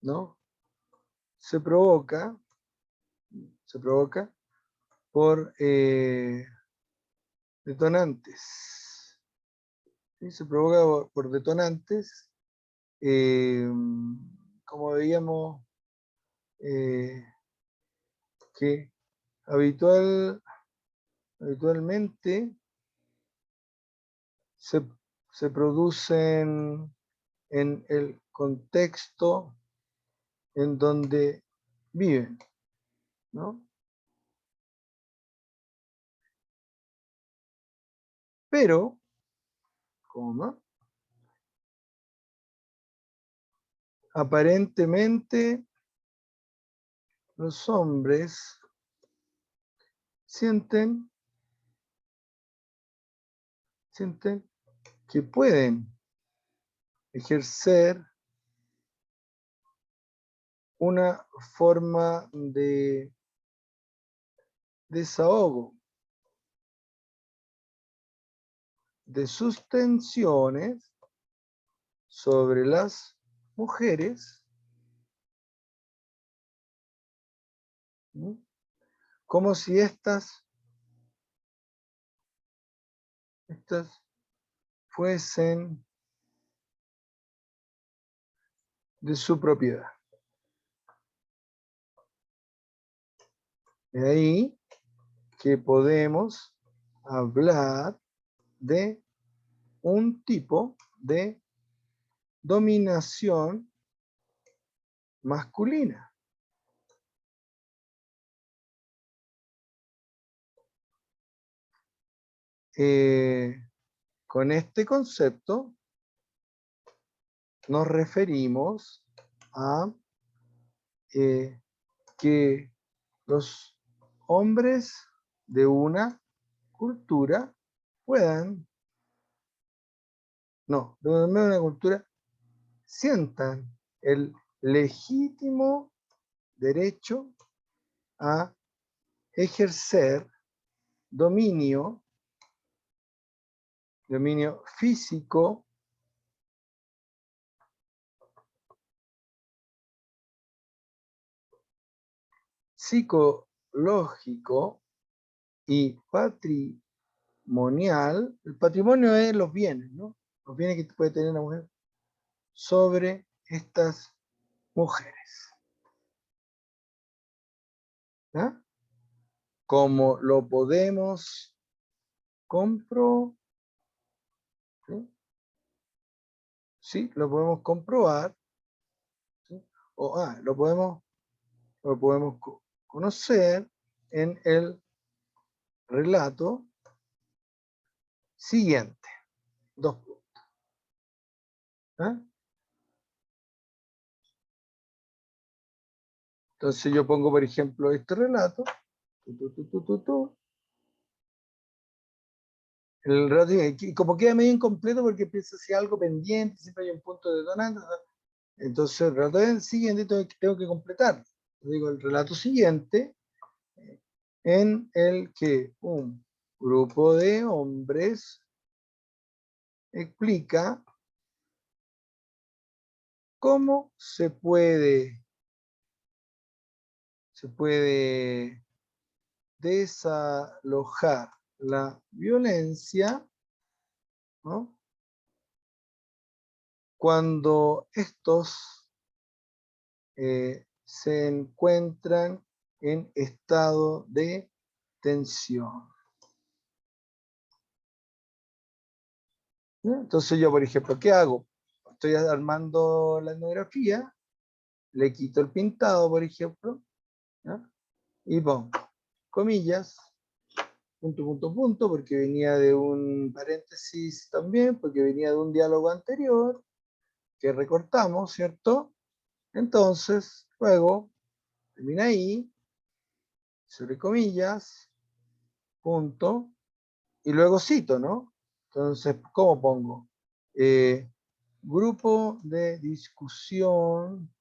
¿no? Se provoca por detonantes. ¿Sí? Se provoca por detonantes, como veíamos, que habitualmente se producen en el contexto en donde viven, ¿no? Pero, aparentemente los hombres sienten que pueden ejercer una forma de desahogo de sus tensiones sobre las mujeres, ¿no? Como si estas fuesen de su propiedad. De ahí que podemos hablar de un tipo de dominación masculina. Con este concepto nos referimos a que los hombres de una cultura puedan, no, de una cultura sientan el legítimo derecho a ejercer dominio físico, psicológico y patrimonial. El patrimonio es los bienes, ¿no? Los bienes que puede tener una mujer sobre estas mujeres. ¿Ya? Como lo podemos comprobar, ¿sí? ¿sí? Lo podemos comprobar, ¿sí? O lo podemos conocer en el relato siguiente. Dos puntos. ¿Ah? Entonces yo pongo, por ejemplo, este relato. El relato, y como queda medio incompleto porque pienso si hay algo pendiente, siempre hay un punto detonante. Entonces el relato siguiente tengo que completar. Digo, el relato siguiente en el que un grupo de hombres explica cómo se puede desalojar la violencia, ¿no? Cuando estos se encuentran en estado de tensión. ¿No? Entonces yo, por ejemplo, ¿qué hago? Estoy armando la etnografía, le quito el pintado, por ejemplo, ¿no? Y pongo comillas, punto, punto, punto, porque venía de un paréntesis también, porque venía de un diálogo anterior que recortamos, ¿cierto? Entonces, luego, termina ahí, sobre comillas, punto, y luego cito, ¿no? Entonces, ¿cómo pongo? Grupo de discusión,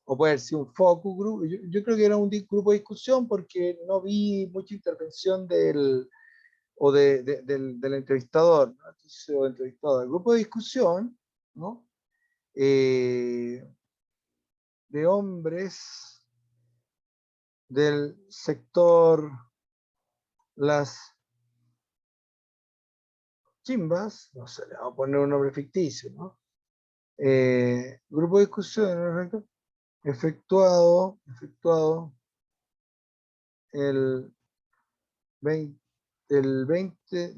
o puede ser un focus group. Yo creo que era un grupo de discusión porque no vi mucha intervención del entrevistador, ¿no? Entonces, o entrevistador. El grupo de discusión, ¿no? De hombres del sector Las Chimbas, no sé, le vamos a poner un nombre ficticio, ¿no? Grupo de discusión, ¿no? efectuado el 20, el 20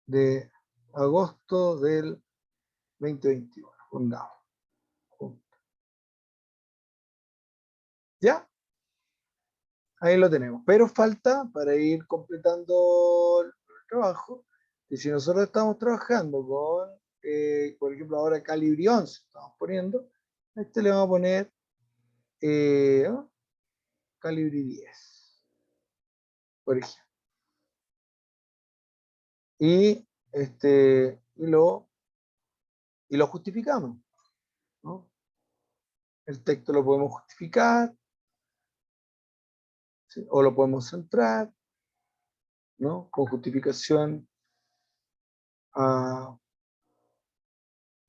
de agosto del 2021, fundado. ¿Ya? Ahí lo tenemos. Pero falta, para ir completando el trabajo, que si nosotros estamos trabajando con, por ejemplo, ahora Calibri 11, estamos poniendo, a este le vamos a poner ¿no? Calibri 10, por ejemplo. Y, y lo justificamos, ¿no? El texto lo podemos justificar, ¿sí? O lo podemos centrar, ¿no? Con justificación,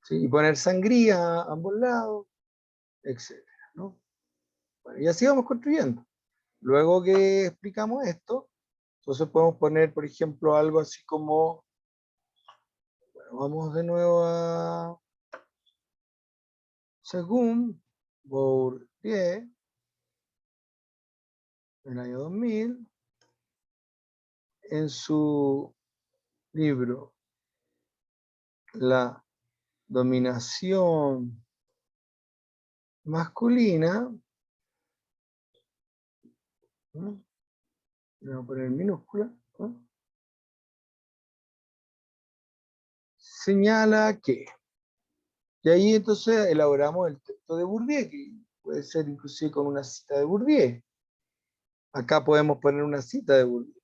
¿sí? Y poner sangría a ambos lados, etcétera, ¿no? Bueno, y así vamos construyendo. Luego que explicamos esto, entonces podemos poner, por ejemplo, algo así como, bueno, vamos de nuevo a, según Bourdieu, en el año 2000, en su libro La dominación masculina, ¿no? Le voy a poner minúscula, ¿no? Señala que, y ahí entonces elaboramos el texto de Bourdieu, que puede ser inclusive con una cita de Bourdieu. Acá podemos poner una cita de Bourdieu,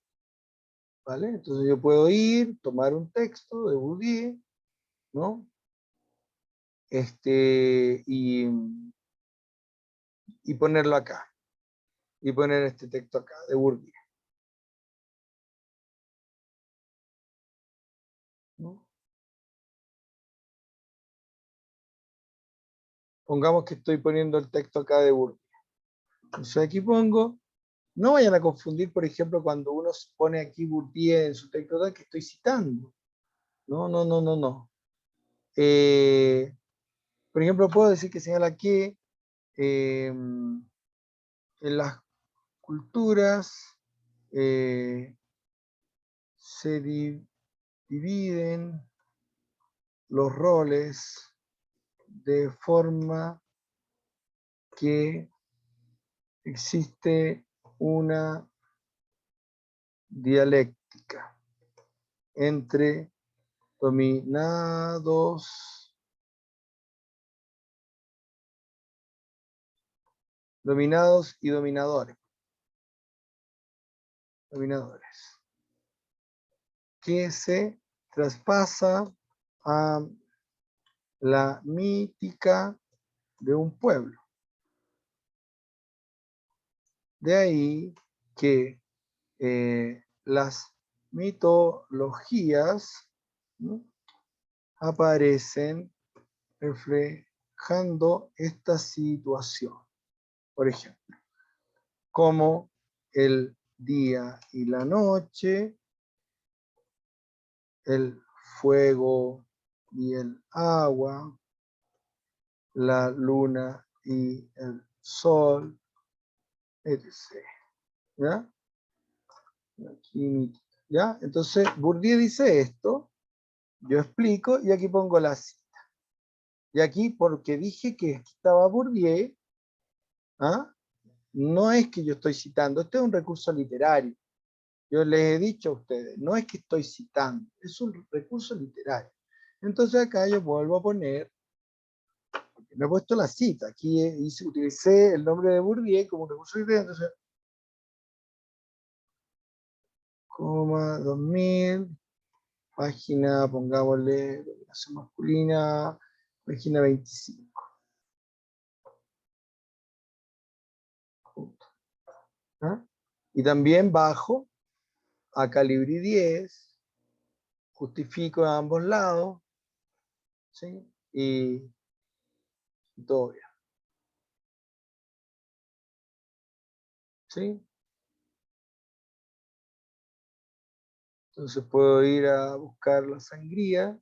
¿vale? Entonces yo puedo ir, tomar un texto de Bourdieu, ¿no? Y ponerlo acá, y poner este texto acá, de Bourdieu, ¿no? Pongamos que estoy poniendo el texto acá de Bourdieu. Entonces aquí pongo, no vayan a confundir, por ejemplo, cuando uno pone aquí Bourdieu en su texto que estoy citando. No, no, no, no, no. Por ejemplo, puedo decir que señala que en las culturas se dividen los roles de forma que existe una dialéctica entre dominados y dominadores, que se traspasa a la mítica de un pueblo. De ahí que las mitologías, ¿no?, aparecen reflejando esta situación. Por ejemplo, como el día y la noche, el fuego y el agua, la luna y el sol, etc. ¿Ya? ¿Ya? Entonces, Bourdieu dice esto, yo explico y aquí pongo la cita. Y aquí, porque dije que estaba Bourdieu, ¿ah?, no es que yo estoy citando, este es un recurso literario. Yo les he dicho a ustedes, no es que estoy citando, es un recurso literario. Entonces acá yo vuelvo a poner, me he puesto la cita, aquí utilicé el nombre de Bourdieu como un recurso literario, entonces, 2000, página, pongámosle, dominación masculina, página 25. ¿Ah? Y también bajo a calibre 10, justifico a ambos lados, ¿sí? Y todo bien. ¿Sí? Entonces puedo ir a buscar la sangría.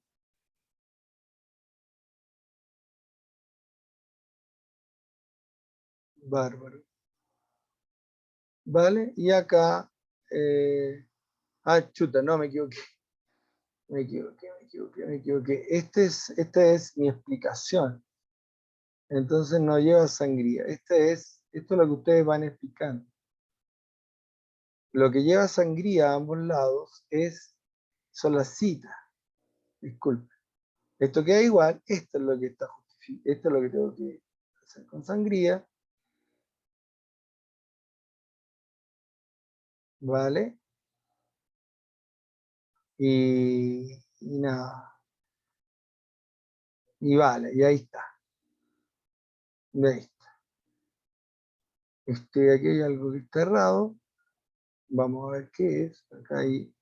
Bárbaro. ¿Vale? Y acá, chuta, no, me equivoqué. Me equivoqué. Esta es mi explicación. Entonces no lleva sangría. Esto es lo que ustedes van explicando. Lo que lleva sangría a ambos lados son las citas. Disculpe. Esto queda igual. Esto es lo que está justificado. Esto es lo que tengo que hacer con sangría. ¿Vale? Y nada. Y vale, y ahí está. Y ahí está. Aquí hay algo que está errado. Vamos a ver qué es. Acá hay.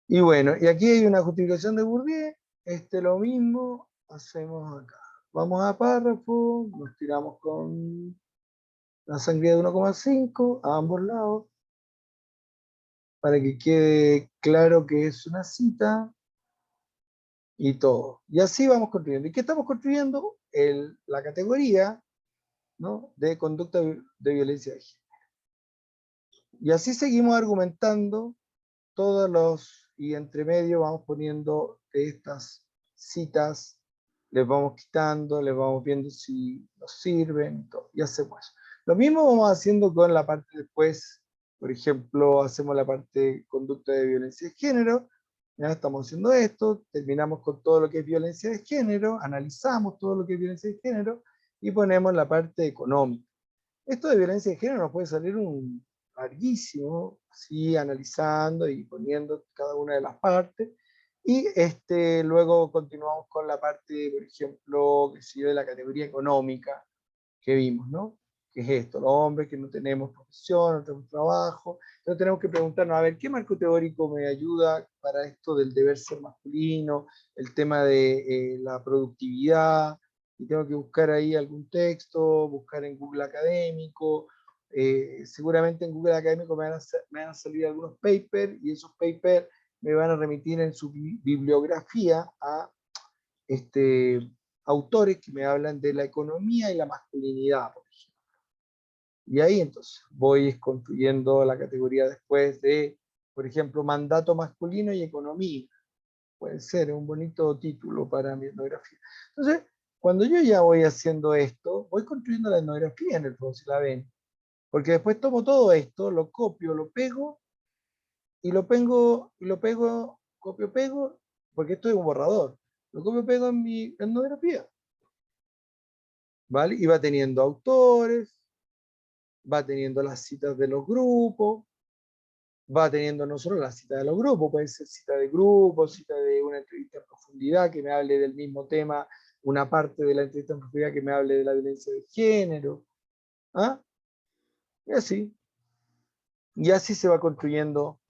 Y bueno, y aquí hay una justificación de Bourdieu. Lo mismo hacemos acá. Vamos a párrafo, nos tiramos con la sangría de 1,5 a ambos lados, para que quede claro que es una cita y todo. Y así vamos construyendo. ¿Y qué estamos construyendo? La categoría, ¿no?, de conducta de violencia de género. Y así seguimos argumentando y entre medio vamos poniendo de estas citas, les vamos quitando, les vamos viendo si nos sirven, y hacemos eso. Lo mismo vamos haciendo con la parte después, por ejemplo, hacemos la parte de conducta de violencia de género, ya estamos haciendo esto, terminamos con todo lo que es violencia de género, analizamos todo lo que es violencia de género y ponemos la parte económica. Esto de violencia de género nos puede salir larguísimo, así analizando y poniendo cada una de las partes. Y luego continuamos con la parte, por ejemplo, que sigue de la categoría económica que vimos, ¿no? ¿Qué es esto? Los hombres que no tenemos profesión, no tenemos trabajo. Entonces tenemos que preguntarnos, a ver, ¿qué marco teórico me ayuda para esto del deber ser masculino, el tema de la productividad? Y tengo que buscar ahí algún texto, buscar en Google Académico. Seguramente en Google Académico me van a salir algunos papers y esos papers me van a remitir en su bibliografía a autores que me hablan de la economía y la masculinidad, por ejemplo. Y ahí entonces voy construyendo la categoría después de Por ejemplo, mandato masculino y economía. Puede ser un bonito título para mi etnografía. Entonces, cuando yo ya voy haciendo esto, voy construyendo la etnografía en el fondo, si la ven. Porque después tomo todo esto, lo copio, lo pego, y lo pego, copio, pego, porque esto es un borrador. Lo copio, pego en mi etnografía. ¿Vale? Y va teniendo autores, va teniendo las citas de los grupos, va teniendo no solo la cita de los grupos, puede ser cita de grupos, cita de una entrevista en profundidad que me hable del mismo tema, una parte de la entrevista en profundidad que me hable de la violencia de género. ¿Ah? Y así. Y así se va construyendo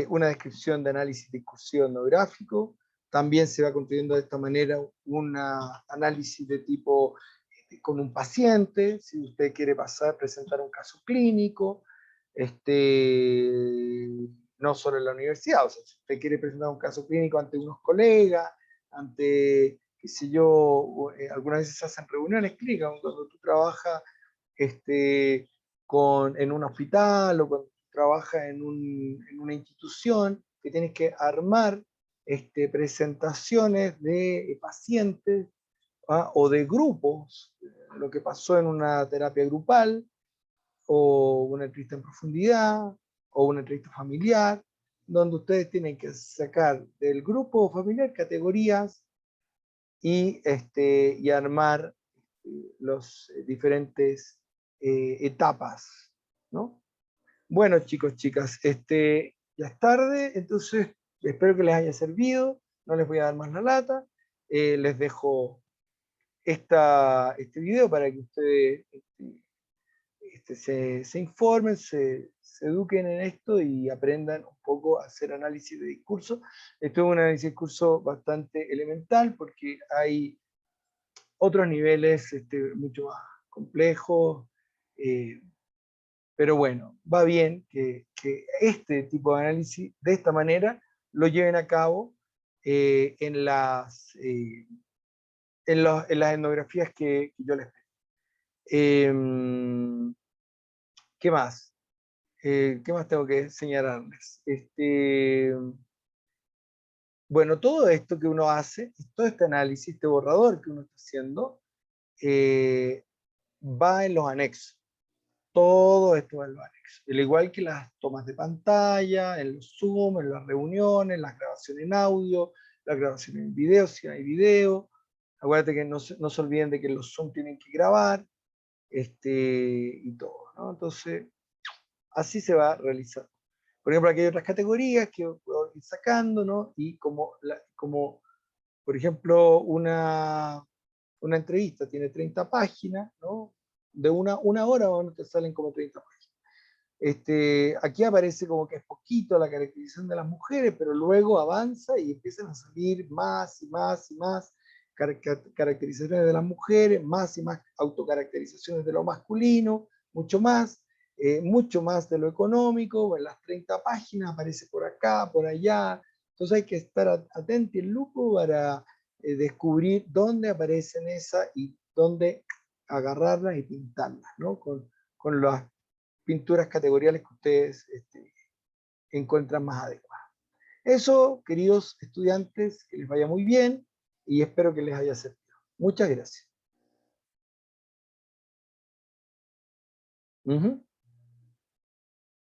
una descripción de análisis discursivo etnográfico. También se va construyendo de esta manera un análisis de tipo con un paciente, si usted quiere presentar un caso clínico, no solo en la universidad, o sea, si usted quiere presentar un caso clínico ante unos colegas, ante, qué sé yo, algunas veces se hacen reuniones clínicas, cuando tú trabajas en un hospital o cuando tú trabajas en una institución, que tienes que armar presentaciones de pacientes, o de grupos, lo que pasó en una terapia grupal, o una entrevista en profundidad, o una entrevista familiar, donde ustedes tienen que sacar del grupo familiar categorías y armar los diferentes etapas, ¿no? Bueno, chicos, chicas, ya es tarde, entonces espero que les haya servido, no les voy a dar más la lata, les dejo este video para que ustedes se informen, se eduquen en esto y aprendan un poco a hacer análisis de discurso. Esto es un análisis de discurso bastante elemental porque hay otros niveles mucho más complejos, eh, pero bueno, va bien que este tipo de análisis de esta manera lo lleven a cabo en en las etnografías que yo les pedí. ¿Qué más? ¿Qué más tengo que señalarles? Bueno, todo esto que uno hace, todo este análisis, este borrador que uno está haciendo, va en los anexos. Todo esto va en los anexos. Al igual que las tomas de pantalla, en los Zoom, en las reuniones, las grabaciones en audio, las grabaciones en video, si hay video. Acuérdate que no se olviden de que los Zoom tienen que grabar, y todo, ¿no? Entonces, así se va a realizar. Por ejemplo, aquí hay otras categorías que puedo ir sacando, ¿no? Y como por ejemplo, una entrevista tiene 30 páginas, ¿no? De una hora, bueno, te salen como 30 páginas. Aquí aparece como que es poquito la caracterización de las mujeres, pero luego avanza y empiezan a salir más y más y más caracterizaciones de las mujeres, más y más autocaracterizaciones de lo masculino, mucho más de lo económico. En las 30 páginas aparece por acá, por allá. Entonces hay que estar atento y en lupo para descubrir dónde aparecen esas y dónde agarrarlas y pintarlas, ¿no? Con las pinturas categoriales que ustedes encuentran más adecuadas. Eso, queridos estudiantes, que les vaya muy bien y espero que les haya servido. Muchas gracias.